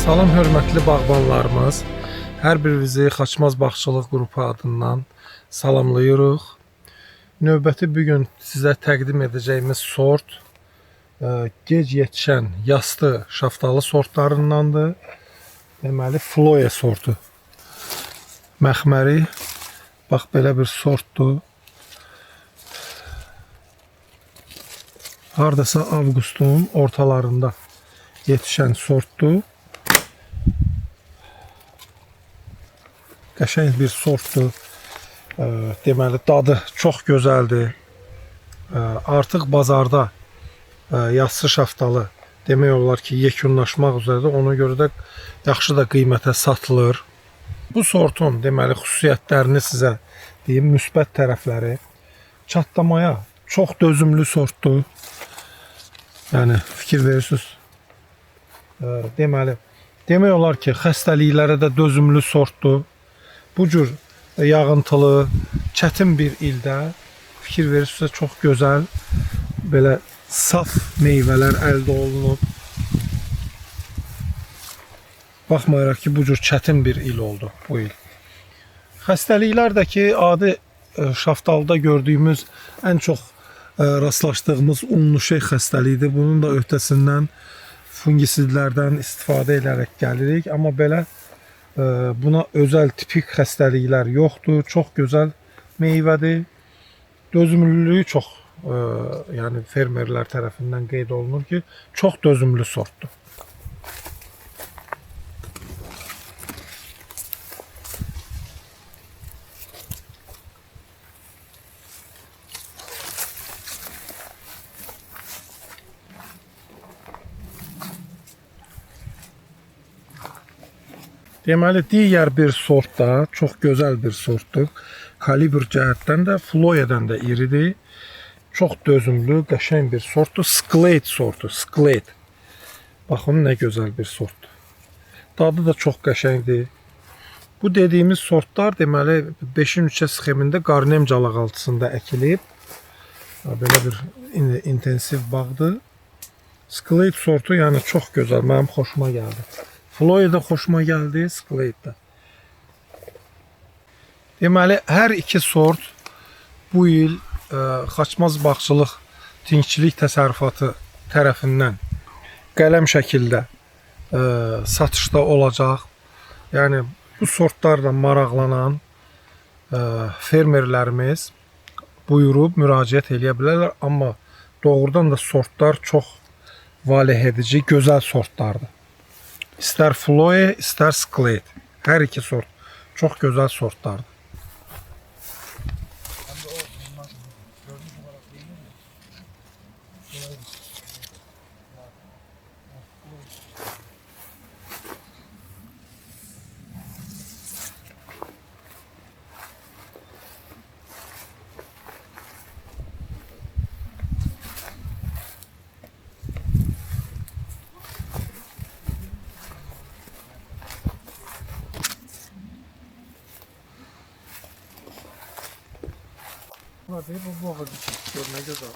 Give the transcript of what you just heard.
Salam hörmətli bağbanlarımız. Hər birinizi Xaçmaz Bağçılıq qrupu adından salamlayırıq. Növbəti bugün sizə təqdim edəcəyimiz sort gec yetişən yastı şaftalı sortlarındandır. Deməli Floye sortu. Məxməri bax belə bir sortdur. Hardasa avqustun ortalarında yetişən sortdur. Qəşəng bir sortdur. Deməli dadı çox gözəldir. Artıq bazarda yassı şaftalı demək olar ki, yekunlaşmaq üzrədir. Ona görə də yaxşı da qiymətə satılır. Bu sortun deməli xüsusiyyətlərini sizə deyim, müsbət tərəfləri. Çatlamaya çox dözümlü sortdur. Yəni fikir verirsiniz. Deməli, demək olar ki, xəstəliklərə də dözümlü sortdur. Bu cür yağıntılı, çətin bir ildə fikir verirsinizsə çox gözəl, belə saf meyvələr əldə olunub. Baxmayaraq ki, bu cür çətin bir il oldu bu il. Xəstəliklər də ki, adi şaftalıda gördüyümüz ən çox rastlaşdığımız unlu şey xəstəliyidir. Bunun da öhdəsindən fungisidlərdən istifadə edərək gəlirik. Amma belə buna özəl tipik xəstəliklər yoxdur. Çox gözəl meyvədir. Dözümlülüyü çox, yəni fermerlər tərəfindən qeyd olunur ki, çox dözümlü sortdur. Deməli, digər bir sort da çox gözəl bir sortdur. Kalibr cəhətdən də, Floye'dən də iridir. Çox dözümlü, qəşəng bir sortdur. Sklate sortu, Sklate. Baxın, nə gözəl bir sortdur. Dadı da çox qəşəngdir. Bu dediyimiz sortlar deməli 5-in 3-ə sxemində Qarnem calaqaltısında əkilib. Belə bir intensiv bağdır. Sklate sortu yəni çox gözəl, mənim xoşuma gəldi. Floye da xoşuma gəldi, Sklate da. Deməli, hər iki sort bu il Xaçmaz Bağçılıq Tinkçilik Təsərrüfatı tərəfindən qələm şəkildə satışda olacaq. Yəni, bu sortlarla maraqlanan fermerlərimiz buyurub müraciət edə bilərlər. Amma doğrudan da sortlar çox valeh edici, gözəl sortlardır. İstər Floye, istər Sklate. Hər iki sort çox gözəl sortlardır. Hadi bu boğa düşür, ne güzel.